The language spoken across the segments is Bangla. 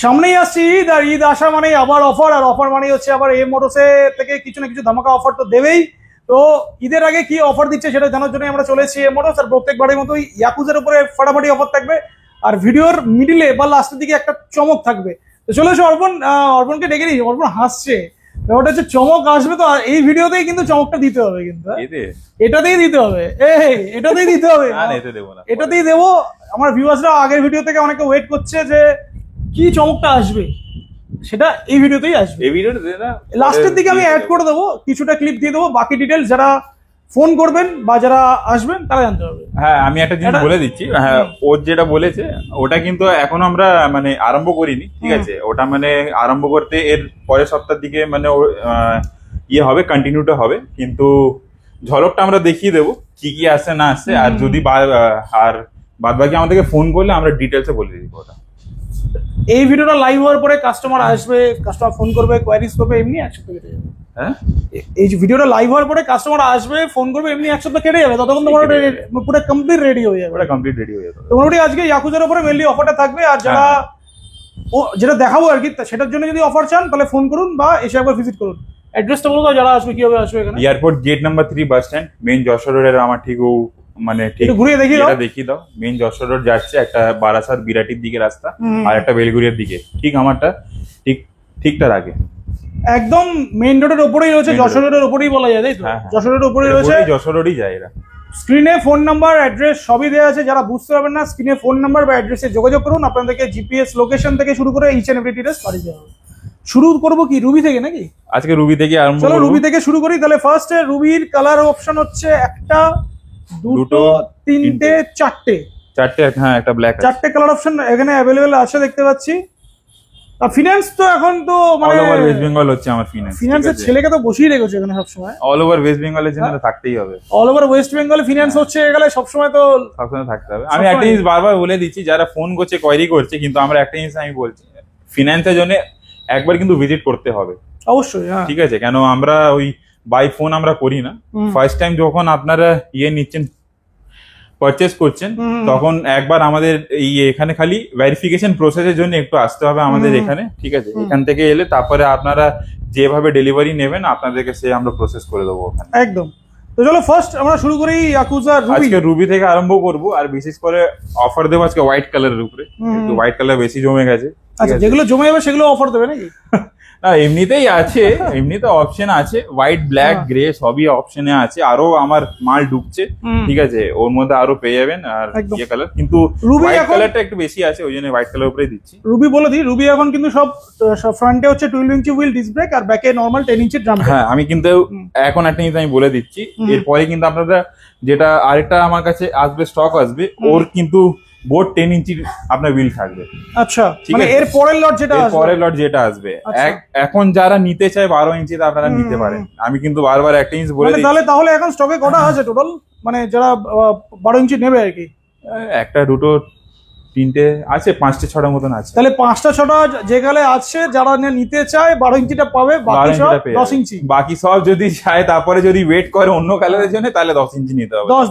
সামনেই আসছে ঈদ, আর ঈদ আসা মানে আবার অফার, আর অফার মানে হচ্ছে আবার এম মোটরসে থেকে কিছু না কিছু ধামাকা অফার তো দেবেই। তো ঈদের আগে কি অফার দিচ্ছে সেটা জানার জন্য আমরা চলে এসেছি এম মোটরস, আর প্রত্যেকবারের মতোই ইয়াকুজার উপরে ফাটাফাটি অফার থাকবে, আর ভিডিওর মিডিলে বা লাস্টের দিকে একটা চমক থাকবে। তো চলে এসো অর্পণকে ডেকে নিই। অর্পণ হাসছে, ব্যাপারটা হচ্ছে চমক আসবে তো, আর এই ভিডিওতেই কিন্তু চমকটা দিতে হবে, কিন্তু এটাতেই দিতে হবে, এটাতেই দিতে হবে, এটাতেই দেবো। আমার ভিউয়ার্সরা আগের ভিডিও থেকে অনেকে ওয়েট করছে যে কি চমকটা আসবে, সেটা এই ভিডিওতেই আসবে। এই ভিডিওতে না লাস্টের দিকে আমি অ্যাড করে দেবো, কিছুটা ক্লিপ দিয়ে দেবো, বাকি ডিটেইলস যারা ফোন করবেন বা যারা আসবেন তারা জানতে হবে। হ্যাঁ, আমি একটা জিনিস বলে দিচ্ছি। হ্যাঁ, ও যেটা বলেছে ওটা কিন্তু এখন আমরা মানে আরম্ভ করিনি, ঠিক আছে? ওটা মানে আরম্ভ করতে এর পরের সপ্তাহের দিকে মানে ইয়ে হবে, কন্টিনিউটা হবে, কিন্তু ঝলকটা আমরা দেখিয়ে দেবো কি কি আসছে না আসছে। আর যদি আর বাদ বাকি আমাদেরকে ফোন করলে আমরা ডিটেলসে বলে দিব ওটা। এই ভিডিওটা লাইভ হওয়ার পরে কাস্টমার আসবে, কাস্টমার ফোন করবে, কোয়ারিজ করবে, এমনি একসাথে কেটে যাবে। হ্যাঁ, এই ভিডিওটা লাইভ হওয়ার পরে কাস্টমার আসবে, ফোন করবে, এমনি একসাথে কেটে যাবে, ততক্ষণ তোমার পুরো কমপ্লিট রেডি হয়ে যাবে। ওটা কমপ্লিট রেডি হয়ে যাবে। তো মোটামুটি আজকে ইয়াকুজার উপরে মেনলি অফারটা থাকবে, আর যারা যেটা দেখাবো আর কি, সেটার জন্য যদি অফার চান তাহলে ফোন করুন বা এসে একবার ভিজিট করুন। অ্যাড্রেসটা বলো তো, যারা আসবে কিভাবে আসবে এখানে? Airport gate number 3 bus stand, main Jessore রোডের আমার ঠিক মানে ঠিক ঘুরিয়ে দেখিয়ে দাও। মেইন যশোর রোড যাচ্ছে, একটা বারাসাত বিরাটির দিকে রাস্তা, আর একটা বেলগুড়িয়ার দিকে, ঠিক আমারটা ঠিকঠাক আগে একদম মেইন রোডের উপরেই রয়েছে, যশোর রোডের উপরেই বলা যায়, তাই তো? যশোর রোডের উপরেই রয়েছে, যশোর রোডই যায় এরা। স্ক্রিনে ফোন নাম্বার, অ্যাড্রেস সবই দেওয়া আছে। যারা বুঝতে পারবেন না, স্ক্রিনে ফোন নাম্বার বা অ্যাড্রেসে যোগাযোগ করুন, আপনাদেরকে জিপিএস লোকেশন থেকে শুরু করে ইচ এন্ড এভরি ডিটেইলস পাঠিয়ে দেওয়া হবে। শুরু করবো কি রুবি থেকে নাকি? আজকে রুবি থেকে আরম্ভ। চলো রুবি থেকে শুরু করি তাহলে। ফার্স্টে রুবির কালার অপশন হচ্ছে একটা, দুটো, তিনটে, চারটে। হ্যাঁ, একটা ব্ল্যাক, চারটে কালার অপশন এখানে অ্যাভেলেবেল আছে দেখতে পাচ্ছি। আর ফিনান্স তো এখন তো মানে অল ওভার ওয়েস্ট বেঙ্গল হচ্ছে আমার ফিনান্সের ছেলেকে তো বসিয়ে রেখেছে এখানে সবসময়। অল ওভার ওয়েস্ট বেঙ্গলের জন্য থাকতেই হবে। All over West Bengal finance হচ্ছে গেলে সবসময় তো থাকতে হবে। আমি একটা জিনিস বারবার বলে দিচ্ছি, যারা ফোন করছে কোয়েরি করছে, কিন্তু আমরা একটা জিনিস আমি বলছি, ফিনান্সের জন্য একবার কিন্তু ভিজিট করতে হবে অবশ্যই। ঠিক আছে? কেন আমরা ওই বাই ফোন আমরা করি না। ফার্স্ট টাইম যখন আপনারা নিচ্ছেন, পারচেস করছেন, তখন একবার আমাদের এই এখানে খালি ভেরিফিকেশন প্রসেসের জন্য একটু আসতে হবে আমাদের এখানে, ঠিক আছে? এখান থেকে এলে তারপরে আপনারা যেভাবে ডেলিভারি নেবেন আপনাদেরকে সে আমরা প্রসেস করে দেবো ওখানে। একদম। তো চলো ফার্স্ট আমরা শুরু করি ইয়াকুজা রুবি। আজকে রুবি থেকে আরম্ভ করব, আর বিশেষ করে অফার দেবো আজকে হোয়াইট কালারের উপরে। একটু হোয়াইট কালার বেশি জমে গেছে। আচ্ছা, যেগুলো জমে যাবে সেগুলো অফার দেবে নাকি? না, এমনিতেই আছে, এমনিতে অপশন আছে, হোয়াইট, ব্ল্যাক, গ্রে সবই অপশনে আছে। আরো আমার মাল ঢুকছে, ঠিক আছে? ওর মধ্যে আরো পেয়ে যাবেন। আর ইয়ে কালার, কিন্তু হোয়াইট কালারটা একটু বেশি আছে, ওই জন্য হোয়াইট কালার উপরেই দিচ্ছি। রুবি বলে দিই, রুবি এখন কিন্তু সব ফ্রন্টে হচ্ছে 12 ইঞ্চি হুইল ডিস্ক ব্রেক, আর ব্যাকে নরমাল 10 ইঞ্চি ড্রাম। হ্যাঁ, আমি কিন্তু এখন একটা জিনিস আমি বলে দিচ্ছি, এরপরে কিন্তু আপনারা যেটা আরেকটা আমার কাছে আসবে, স্টক আসবে, ওর কিন্তু বোর্ড 10 ইঞ্চি আপনার হুইল থাকবে। আচ্ছা, মানে এর পরের লট যেটা আসবে এখন যারা নিতে চায় 12 ইঞ্চি আপনারা নিতে পারেন। আমি কিন্তু বারবার একটা জিনিস বলে দিই, তাহলে এখন স্টকে কটা আছে টোটাল, মানে যারা 12 ইঞ্চি নেবে আর কি? একটা, দুটো, তিনটে আছে, 5টে 6টার মতন আছে। তাহলে 5টা 6টা যেগুলো আছে, যারা নিতে চায় 12 ইঞ্চিটা পাবে, বাকি সব 10 ইঞ্চি। বাকি সব যদি চায় তারপরে যদি ওয়েট করে অন্য কালারের জন্য, তাহলে 10 ইঞ্চি নিতে হবে। 10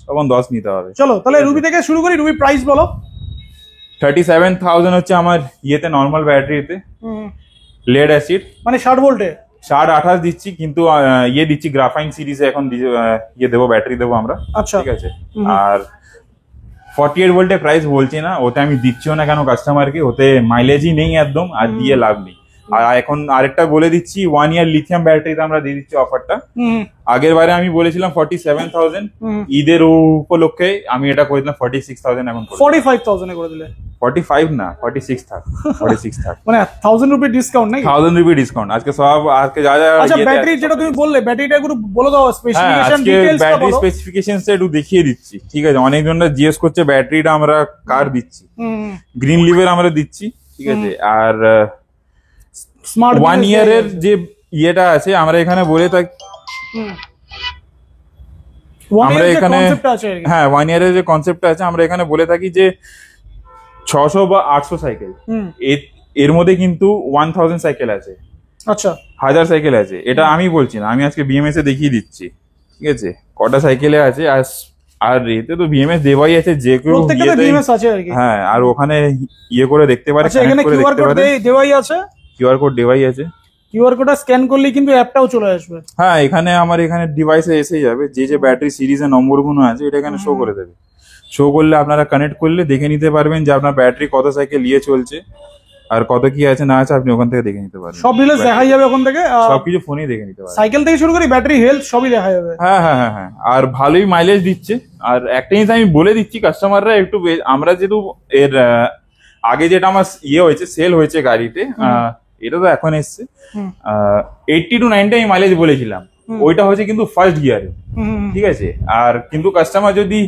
তখন 10 নিতে হবে। চলো তাহলে রুবি থেকে শুরু করি। রুবি প্রাইস বলো। 37,000 হচ্ছে আমার ইয়েতে, নর্মাল ব্যাটারিতে, লেড অ্যাসিড, মানে 60 ভোল্টে 60-28 দিচ্ছি, কিন্তু ইয়ে দিচ্ছি গ্রাফাইন সিরিজে এখন ইয়ে দেবো, ব্যাটারি দেবো আমরা। আচ্ছা, ঠিক আছে? আর 48 ভোল্টে প্রাইস বলছি না, ওতে আমি দিচ্ছিও না কেন কাস্টমারকে, ওতে মাইলেজই নেই একদম, আর দিয়ে লাভ নেই। আর এখন আরেকটা বলে দিচ্ছি, 1 ইয়ার লিথিয়াম ব্যাটারিতে আমরা দিয়ে দিচ্ছি অফারটা। আগের বারে আমি বলেছিলাম 47,000, ঈদের উপলক্ষে আমি এটা করে দিলাম 46,000। এখন 45,000 এ করে দিলে? 45 না, 46 থাক, 46 থাক, মানে 1000 রুপি ডিসকাউন্ট নাকি? 1000 রুপি ডিসকাউন্ট আজকে সব। আজকে যা যা আচ্ছা, ব্যাটারি যেটা তুমি বললে, ব্যাটারিটা একটু বলে দাও, স্পেসিফিকেশন ডিটেইলস বলো। ব্যাটারি স্পেসিফিকেশনটা একটু দেখিয়ে দিচ্ছি, ঠিক আছে? অনেকজনরা জিজ্ঞেস করছে ব্যাটারিটা আমরা কার দিচ্ছি। গ্রিন লিভের আমরা দিচ্ছি, ঠিক আছে? আর স্মার্ট 1 ইয়ারের যে ইয়েটা আছে আমরা এখানে বলে থাকি, আমরা এখানে, হ্যাঁ, 1 ইয়ারের যে কনসেপ্টটা আছে আমরা এখানে বলে থাকি যে 600 বা 800 সাইকেল, এর মধ্যে কিন্তু 1000 সাইকেল আছে। আচ্ছা, 1000 সাইকেল আছে, এটা আমি বলছি না, আমি আজকে বিএমএস এ দেখিয়ে দিচ্ছি, ঠিক আছে? কটা সাইকেলে আছে। আর এতে তো বিএমএস দেওয়াই আছে, যে কেউ প্রত্যেকটাতে বিএমএস আছে আর কি। হ্যাঁ, আর ওখানে ইয়ে করে দেখতে পারে, আচ্ছা এখানে কিউআর কোড দেওয়াই আছে, কিউআর কোড দেওয়াই আছে। কিউআর কোডটা স্ক্যান করলেই কিন্তু অ্যাপটাও চলে আসবে। হ্যাঁ, এখানে আমার এখানে ডিভাইসে এসে যাবে, যে ব্যাটারি সিরিজের নম্বরগুলো আছে এটা এখানে শো করে দেবে। শো করলে আপনারা কানেক্ট করলে দেখে নিতে পারবেন যে আপনার ব্যাটারি কত সাইকেল নিয়ে চলছে আর কত কি আছে না আছে, আপনি ওখান থেকে দেখে নিতে পারবেন। সব ডিটেইলস দেখাই যাবে ওখান থেকে, সবকিছু ফোনেই দেখে নিতে পারবেন, সাইকেল থেকে শুরু করে ব্যাটারি হেলথ সবই দেখা যাবে। হ্যাঁ হ্যাঁ হ্যাঁ হ্যাঁ, আর ভালোই মাইলেজ দিচ্ছে। আর একটা জিনিস আমি বলে দিচ্ছি কাস্টমাররা একটু, আমরা যেহেতু এর আগে যেটা আমার ইয়ে হয়েছে, সেল হয়েছে গাড়িতে, এটা তো এখন এসছে 80 to 90 আমি মাইলেজ বলেছিলাম, ওইটা হচ্ছে কিন্তু ফার্স্ট গিয়ারে, ঠিক আছে। আর কিন্তু কাস্টমার যদি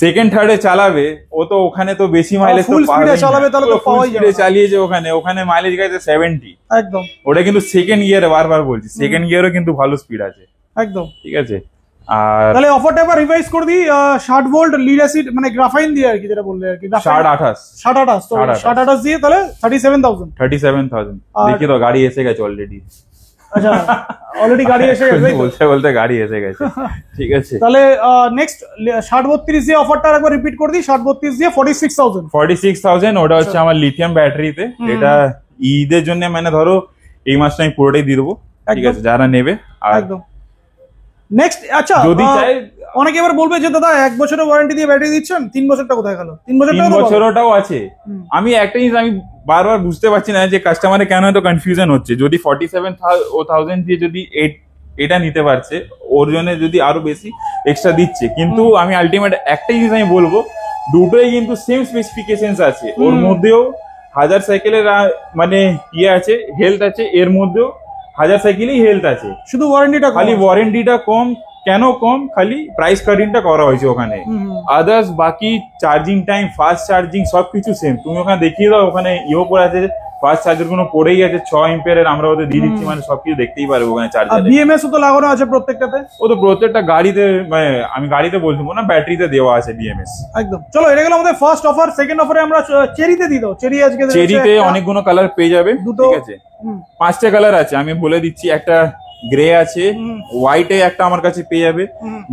সেকেন্ড থার্ডে চালাবে, ও তো ওখানে তো বেশি মাইলেজ ফুল স্পিডে চালাবে, তাহলে তো পাওয়াই যাবে। চালিয়েছে ওখানে মাইলেজ গেছে 70 একদম। ওটা কিন্তু সেকেন্ড গিয়ারে, বারবার বলছি সেকেন্ড গিয়ারও কিন্তু ভালো স্পিড আছে একদম, ঠিক আছে। আর তাহলে অফারটা এবার রিভাইজ করে দিই, 60 ভোল্ট লিড অ্যাসিড মানে গ্রাফাইন দিয়ে আর কি, যেটা বললে আর কি 60-28 দিয়ে তাহলে 37,000 দেখি তো গাড়ি এসে গেছে অলরেডি। আচ্ছা অলরেডি গাড়ি এসে গেছে, বলতে বলতে গাড়ি এসে গেছে, ঠিক আছে। তাহলে নেক্সট 60-32 দিয়ে অফারটা একবার রিপিট করে দিই, 60-32 দিয়ে 46,000 ওটা হচ্ছে আমার লিথিয়াম ব্যাটারিতে। এটা ঈদের জন্য মানে ধরো এই মাসটা আমি পুরোটাই দিয়ে দেবো, ঠিক আছে, যারা নেবে। একদম নেক্সট। আচ্ছা যদি চাই, অনেকে এবার বলবে যে দাদা 1 বছরের ওয়ারেন্টি দিয়ে ব্যাটারি দিচ্ছেন, 3 বছরটা কোথায় গেল? 3 বছরটাও আছে। আমি একটা জিনিস আমি বারবার বুঝতে পারছি না যে কাস্টমারে কেন এত কনফিউশন হচ্ছে। যদি 47,000 দিয়ে যদি এটা নিতে পারছে, ওর জন্য যদি আরো বেশি এক্সট্রা দিচ্ছে, কিন্তু আমি আলটিমেট একটা জিনিস আমি বলবো, দুটোই কিন্তু সেম স্পেসিফিকেশনস আছে। ওর মধ্যেও 1000 সাইকেলের মানে ইয়ে আছে, হেলথ আছে, এর মধ্যেও 1000 সাইকেলই হেলথ আছে, শুধু ওয়ারেন্টিটা খালি ওয়ারেন্টিটা কম। কেন কম? খালি প্রাইস কাটিংটা করা হয়েছে ওখানে, আদার্স বাকি চার্জিং টাইম, ফাস্ট চার্জিং সবকিছু সেম। তুমি ওখানে দেখিয়ে দাও, ওখানে ইও পড়ে আছে, ফাস্ট চার্জার গুলো পড়েই আছে 6 এম্পিয়ারের, আমরা ওদের দিয়ে দিচ্ছি, মানে সবকিছু দেখতেই পারবে ওখানে চার্জার। বিএমএস তো লাগানো আছে প্রত্যেকটাতে, ও তো প্রত্যেকটা গাড়িতে, মানে আমি গাড়িতে বলছি না, ব্যাটারিতে দেওয়া আছে বিএমএস। একদম। চলো এটা গেল আমাদের ফার্স্ট অফার। সেকেন্ড অফারে আমরা চেরিতে দিয়ে দাও। চেরি আজকে চেরিতে অনেকগুলো কালার পেয়ে যাবে, ঠিক আছে। 5টা কালার আছে, আমি বলে দিচ্ছি। একটা গ্রে আছে, হোয়াইটে একটা আমার কাছে পেয়ে যাবে,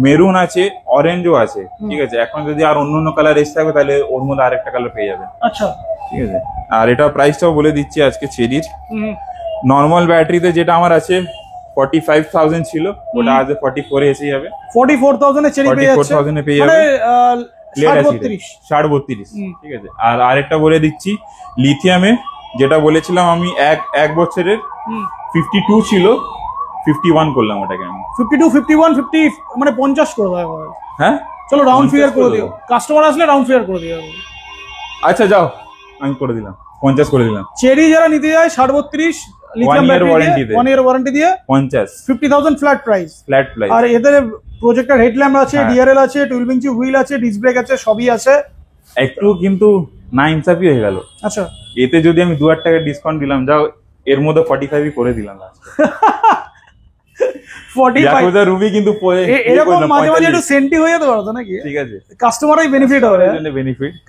মেরুন আছে, অরেঞ্জও আছে, ঠিক আছে। এখন যদি আর অন্য কালার এসে থাকবে তাহলে ওর মধ্যে আরেকটা কালার পেয়ে যাবে। আচ্ছা ঠিক আছে। আর এটা প্রাইসটাও বলে দিচ্ছি আজকে চেরির। নর্মাল ব্যাটারিতে যেটা আমার আছে 45,000 ছিল, ওটা আজ 44 এ এসে যাবে। 44,000 এ চেরি পেয়ে যাচ্ছে, 44,000 এ পেয়ে যাবে, মানে 60-32, ঠিক আছে। আর আরেকটা বলে দিচ্ছি, লিথিয়ামে যেটা বলেছিলাম আমি, এক বছরের 52 ছিল, 51 করলাম ওটাকে আমি। 52, 51, 50 মানে 50 করে দেওয়া হবে। হ্যাঁ চলো রাউন্ড ফিগার করে দিও, কাস্টমার আসলে রাউন্ড ফিগার করে দিও। আচ্ছা যাও, আমি করে দিলাম 50 করে দিলাম। চেরি যারা নিতে যায় 60-32 লিথিয়াম ব্যাটারি 1 ইয়ার ওয়ারেন্টি দিয়ে 50, 50,000 ফ্ল্যাট প্রাইস। আর এদের প্রজেক্টর হেডল্যাম্প আছে, ডিআরএল আছে, 12 ইঞ্চি হুইল আছে, ডিস্ক ব্রেক আছে, সবই আছে। একটু কিন্তু না ইনসাফি হয়ে গেল। আচ্ছা, এতে যদি আমি 2,000 টাকা ডিসকাউন্ট দিলাম, যাও এর মধ্যে 45 করে দিলাম। 45 রুবি কিন্তু এরকম মাঝে মাঝে একটু সেন্টি হয়ে যেতে পারতো নাকি? ঠিক আছে, কাস্টমারই বেনিফিট হবে,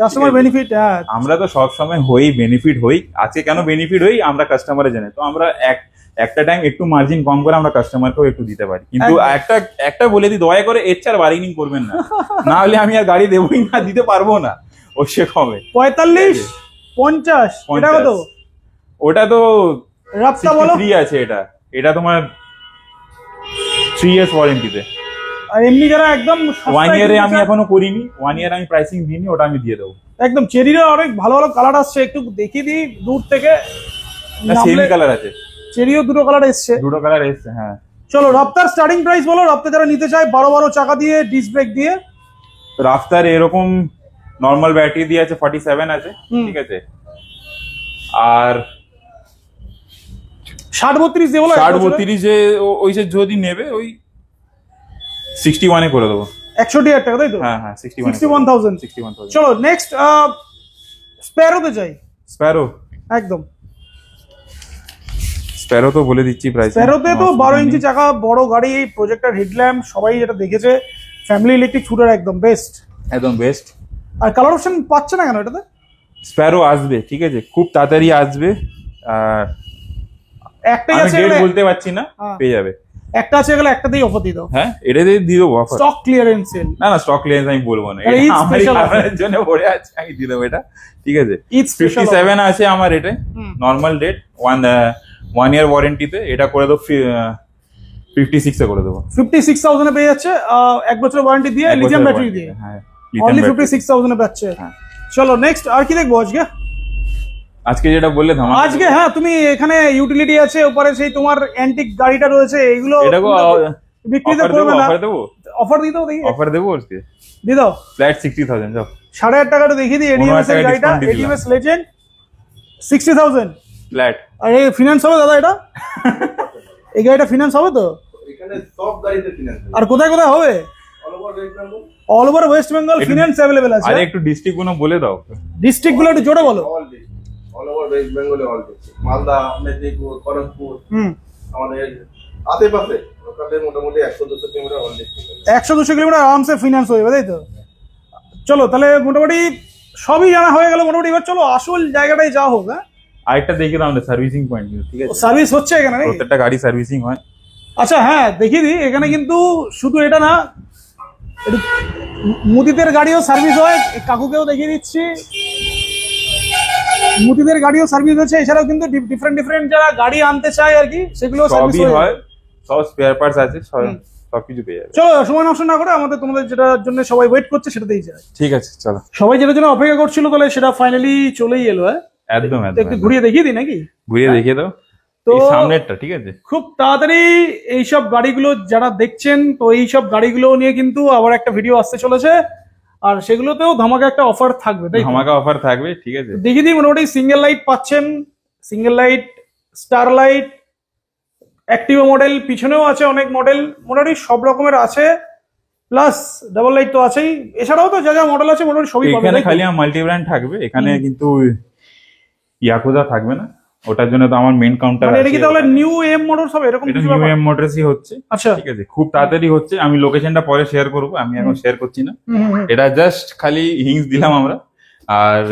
কাস্টমার বেনিফিট। আমরা তো সব সময় বেনিফিট হই। আজকে কেন বেনিফিট হই আমরা কাস্টমারে জানে, তো আমরা একটা টাইম একটু মার্জিন কম করে আমরা কাস্টমারকেও একটু দিতে পারি। কিন্তু একটা বলে দিই, দয়া করে এর চার বার্গেনিং করবেন না, না হলে আমি আর গাড়ি দেবই না, দিতে পারবো না। ও সে কমে 45, 50 এটা কত? ওটা তো রাস্তা বলো 3 আছে। এটা তোমার 3 ইয়ার্স ওয়ারেন্টিতে। আর এমনি যারা একদম 1 ইয়ারে আমি এখনো করিনি, 1 ইয়ার আমি প্রাইসিং দিইনি, ওটা আমি দিয়ে দেবো। একদম চেরির অনেক ভালো ভালো কালার আসছে, একটু দেখিয়ে দিই দূর থেকে। সেম কালার আছে, চেরিও দুটো কালার এসছে, হ্যাঁ। চলো রাফতার স্টার্টিং প্রাইস বলো, রাফতার যারা নিতে চায় 12 চাকা দিয়ে, ডিস্ক ব্রেক দিয়ে। রাফতার এরকম নরমাল ব্যাটারি দিয়ে আছে 47 আছে, ঠিক আছে। আর 60-32 দিয়ে বলো, 60-32 এ ওই যে যদি নেবে ওই 61 এ করে দেবো। 61,000 টাকা, তাই তো? হ্যাঁ হ্যাঁ, 61,000। চলো নেক্সট স্প্যারোতে যাই। স্প্যারো একদম, স্প্যারো তো বলে দিচ্ছি প্রাইস। স্প্যারোতে তো 12 ইঞ্চি চাকা, বড় গাড়ি, প্রজেক্টর হেডল্যাম্প, সবাই এটা দেখেছে। ফ্যামিলি ইলেকট্রিক স্কুটার, একদম বেস্ট, একদম বেস্ট। আর কালার অপশন পাচ্ছে না কেন এটাতে? স্প্যারো আসবে, ঠিক আছে, খুব তাড়াতাড়ি আসবে। আর একটাই আছে, ডেট বলতে পারছি না, পেয়ে যাবে। একটা আছে গেলে একটা দিয়ে অফার দিয়ে দাও। হ্যাঁ এটা দিয়ে দেবো অফার। Stock clearance sale. না না স্টক ক্লিয়ারেন্স আমি বলবো না, এটা ঈদ স্পেশাল আপনাদের জন্য পড়ে আছে, আমি দিয়ে দেবো এটা, ঠিক আছে। ঈদ স্পেশাল 57 আছে আমার এটা নরমাল রেট, 1 ইয়ার ওয়ারেন্টিতে, এটা করে দেবো 56 এ করে দেবো। 56,000 এ পেয়ে যাচ্ছে, 1 বছরের ওয়ারেন্টি দিয়ে, লিথিয়াম ব্যাটারি দিয়ে। হ্যাঁ অনলি 56,000 এ পাচ্ছে। চলো নেক্সট আর কি দেখবো আজকে? আজকে যেটা বললে ধামাকা আজকে হ্যাঁ তুমি এখানে ইউটিলিটি আছে, উপরে সেই তোমার অ্যান্টিক গাড়িটা রয়েছে, এগুলো এটাকে বিক্রিতে করবে না, অফার দেবো, অফার দিয়ে দাও, দেখি অফার দেবো আজকে দিয়ে দাও। ফ্ল্যাট 60,000 যাও। 8,500 টাকাটা দেখিয়ে দিই। এডিএমএস এর গাড়িটা, এডিএমএস লেজেন্ড 60,000 ফ্ল্যাট। আর এই ফিনান্স হবে দাদা এটা? এই গাড়িটা ফিনান্স হবে তো? এখানে সব গাড়িতে ফিনান্স। আর কোথায় কোথায় হবে? All over West Bengal. All over West Bengal finance available আছে। আরে একটু ডিস্ট্রিক্ট গুলো বলে দাও, ডিস্ট্রিক্ট গুলো একটু জোরে বলো। অল ওভার ওয়েস্ট বেঙ্গলে অল ডিস্ট্রিক্ট, মালদা, মেদিনীপুর, খড়গপুর, আমাদের আশেপাশে লোকালদের মোটামুটি 100-200 কিলোমিটার অল ডিস্ট্রিক্ট। 100-200 কিলোমিটার আরামসে ফিনান্স হয়ে যাবে, তাই তো? চলো তাহলে মোটামুটি সবই জানা হয়ে গেল মোটামুটি। এবার চলো আসল জায়গাটাই যা হোক। হ্যাঁ আরেকটা দেখে দাও আমাদের সার্ভিসিং পয়েন্ট, ঠিক আছে? সার্ভিস হচ্ছে এখানে নাকি? প্রত্যেকটা গাড়ি সার্ভিসিং হয়। আচ্ছা হ্যাঁ দেখিয়ে দিই, এখানে কিন্তু শুধু এটা না, মুদিদের গাড়িও সার্ভিস হয়, কাকুকেও দেখিয়ে দিচ্ছি, মুদিদের গাড়িও সার্ভিস হচ্ছে। এছাড়াও কিন্তু ডিফারেন্ট যারা গাড়ি আনতে চায় আর কি, সেগুলো সার্ভিস হয়, সব স্পেয়ার পার্টস আছে, সবকিছু পেয়ে যাবে। চলো সময় নষ্ট না করে আমাদের তোমাদের যেটার জন্য সবাই ওয়েট করছে সেটাতেই যায়। ঠিক আছে চলো। সবাই যেটার জন্য অপেক্ষা করছিল তাহলে সেটা ফাইনালি চলেই এলো। হ্যাঁ একদম একটু ঘুরিয়ে দেখিয়ে দিই নাকি? ঘুরিয়ে দেখিয়ে দাও তো এই সামনেরটা, ঠিক আছে? খুব তাড়াতাড়ি এইসব গাড়িগুলো যারা দেখছেন, তো এইসব গাড়িগুলো নিয়ে কিন্তু আবার একটা ভিডিও আসতে চলেছে, আর সেগুলোতেও ধামাকা একটা অফার থাকবে, তাই তো? ধামাকা অফার থাকবে, ঠিক আছে। দেখিয়ে দিই মোটামুটি সিঙ্গেল লাইট পাচ্ছেন, single light, star light, Activa model, পিছনেও আছে অনেক মডেল, মোটামুটি সব রকমের আছে, প্লাস ডাবল লাইট তো আছেই। এছাড়াও তো যা যা মডেল আছে মোটামুটি সবই পাবেন। এখানে খালি আমার মাল্টি ব্র্যান্ড থাকবে, এখানে কিন্তু ইয়াকুজা থাকবে না, ওটার জন্য তো আমার মেইন কাউন্টার মানে আছে। এটা কি তাহলে নিউ এম মোটরস হবে এরকম এটা কিছু? নিউ এম মোটরসই হচ্ছে, আচ্ছা ঠিক আছে। খুব তাড়াতাড়ি হচ্ছে, আমি লোকেশনটা পরে শেয়ার করব, আমি এখন শেয়ার করছি না। এটা জাস্ট খালি হিংস দিলাম আমরা, আর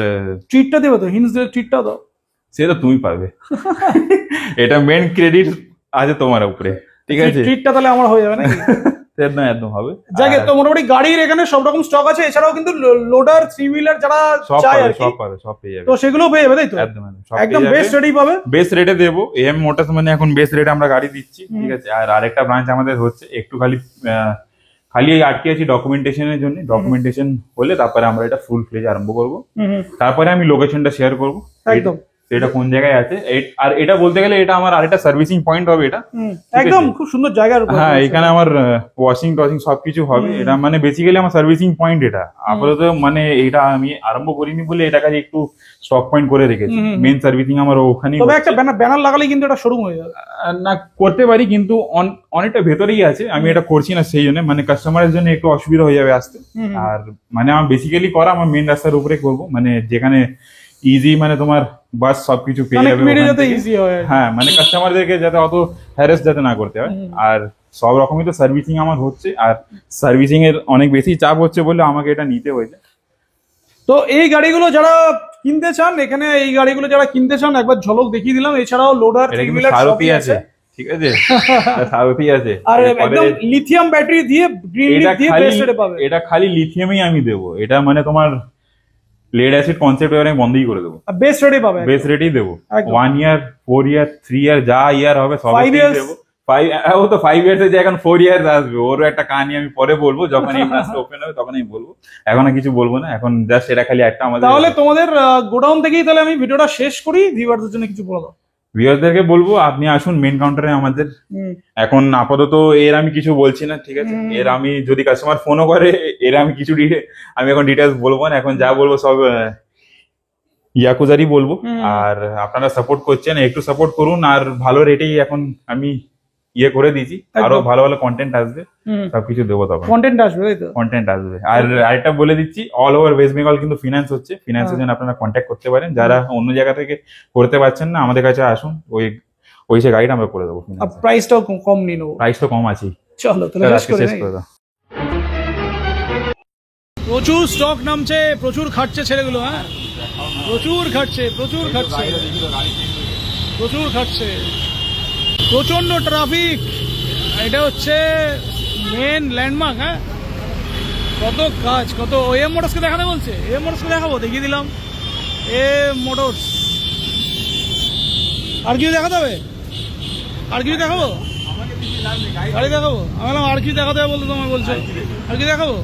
ট্রিটটা দেবো তো, হিন্স দিয়ে ট্রিটটা দাও, সেটা তুমি পাবে। এটা মেন ক্রেডিট আছে তোমার উপরে, ঠিক আছে? ট্রিটটা তাহলে আমার হয়ে যাবে নাকি? একদম একদম হবে। যাকে তো মোটামুটি গাড়ির এখানে সব রকম স্টক আছে, এছাড়াও কিন্তু লোডার, থ্রি হুইলার যারা সব চায় পাবে, আর কি, সব পাবে, সব পেয়ে যাবে। তো সেগুলো পেয়ে যাবে, তাই তো? একদম সব একদম পেয়ে যাবে। বেস্ট রেটই পাবে, বেস্ট রেটে দেবো। এম মোটরস মানে এখন বেস্ট রেটে আমরা গাড়ি দিচ্ছি, ঠিক আছে। আর আরেকটা ব্রাঞ্চ আমাদের হচ্ছে, একটু খালি আটকে আছি ডকুমেন্টেশনের জন্য। ডকুমেন্টেশন হলে তারপরে আমরা এটা ফুল ফ্লেজ আরম্ভ করবো, তারপরে আমি লোকেশনটা শেয়ার করবো একদম এটা কোন জায়গায় আছে। আর এটা বলতে গেলে এটা আমার আরেকটা সার্ভিসিং পয়েন্ট হবে, এটা একদম খুব সুন্দর জায়গার উপর। হ্যাঁ এখানে আমার ওয়াশিং টশিং সবকিছু হবে। এটা মানে বেসিক্যালি আমার সার্ভিসিং পয়েন্ট। এটা আপাতত মানে এটা আমি আরম্ভ করিনি বলে এটা কাছে একটু স্টক পয়েন্ট করে রেখেছি। মেন সার্ভিসিং আমার ওখানেই। তবে একটা ব্যানার লাগালে কিন্তু এটা শোরুম হয়ে যাবে। না করতে পারি, কিন্তু অনেকটা ভেতরেই আছে, আমি এটা করছি না সেই জন্য, মানে কাস্টমারের জন্য একটু অসুবিধা হয়ে যাবে আসতে। আর মানে আমার বেসিক্যালি করা আমার মেন রাস্তার উপরে করবো, মানে যেখানে ইজি, মানে তোমার বাস সবকিছু পেয়ে যাবে ওখান থেকে। হ্যাঁ মানে কাস্টমারদেরকে যাতে অত হ্যারাস যাতে না করতে হয়। আর সব রকমই তো সার্ভিসিং আমার হচ্ছে, আর সার্ভিসিং এর অনেক বেশি চাপ হচ্ছে বলে আমাকে এটা নিতে হয়েছে। তো এই গাড়িগুলো যারা কিনতে চান, এখানে এই গাড়িগুলো যারা কিনতে চান একবার ঝলক দেখিয়ে দিলাম। এছাড়াও লোডার, থ্রি হুইলার সবই আছে, ঠিক আছে? সারথি আছে, আর একদম লিথিয়াম ব্যাটারি দিয়ে, গ্রিন লিথ দিয়ে বেস্ট রেটে পাবে। এটা খালি লিথিয়ামই আমি দেবো, এটা মানে তোমার লেড অ্যাসিড কনসেপ্ট আমি বন্ধই করে দেবো। বেস্ট রেটে পাবে, বেস্ট রেটেই দেবো। 1 ইয়ার, 4 ইয়ার, 3 ইয়ার, যা ইয়ার হবে সব দেবো। 5 ইয়ার্স এর জায়গায় 4 ইয়ার্স আসবে, ওরও একটা কাহিনী আমি পরে বলবো, যখন এই ক্লাসটা ওপেন হবে তখন আমি বলবো। এখন আর কিছু বলবো না, এখন জাস্ট এটা খালি একটা আমাদের। তাহলে তোমাদের গোডাউন থেকেই তাহলে আমি ভিডিওটা শেষ করি, ভিউয়ারদের জন্য কিছু বলে দাও। ভিউয়ারদেরকে বলবো আপনি আসুন মেন কাউন্টারে আমাদের। এখন আপাতত এর আমি কিছু বলছি না, ঠিক আছে? এর আমি যদি কাস্টমার ফোনও করে, এর আমি কিছু আমি এখন ডিটেলস বলবো না। এখন যা বলবো সব ইয়াকুজারই বলবো। আর আপনারা সাপোর্ট করছেন, একটু সাপোর্ট করুন। আর ভালো রেটেই এখন আমি ইয়ে করে দিয়েছি, আরো ভালো ভালো কন্টেন্ট আসবে, সবকিছু দেবো তখন। কন্টেন্ট আসবে, তাই তো? কন্টেন্ট আসবে। আর আরেকটা বলে দিচ্ছি, অল ওভার ওয়েস্ট বেঙ্গল কিন্তু ফিনান্স হচ্ছে। ফিনান্সের জন্য আপনারা কন্ট্যাক্ট করতে পারেন। যারা অন্য জায়গা থেকে করতে পারছেন না, আমাদের কাছে আসুন, ওই সে গাইড আমরা করে দেবো। প্রাইসটাও কম নিয়ে নেবো, প্রাইস তো কম আছে। চলো তাহলে শেষ করে দাও। প্রচুর স্টক নামছে, প্রচুর খাটছে ছেলেগুলো। হ্যাঁ প্রচুর খাটছে, প্রচুর খাটছে, প্রচুর খাটছে, প্রচন্ড ট্রাফিক। এটা হচ্ছে মেন ল্যান্ডমার্ক। হ্যাঁ, কত কাজ, কত। এম মোটরসকে দেখাতে বলছে, এম মোটরসকে দেখাবো, দেখিয়ে দিলাম এম মোটরস। আর কিছু দেখাতে হবে? আর কিছু দেখাবো? গাড়ি দেখাবো? আমি বললাম আর কিছু দেখাতে হবে বলতে, তোমায় বলছো আর কি দেখাবো?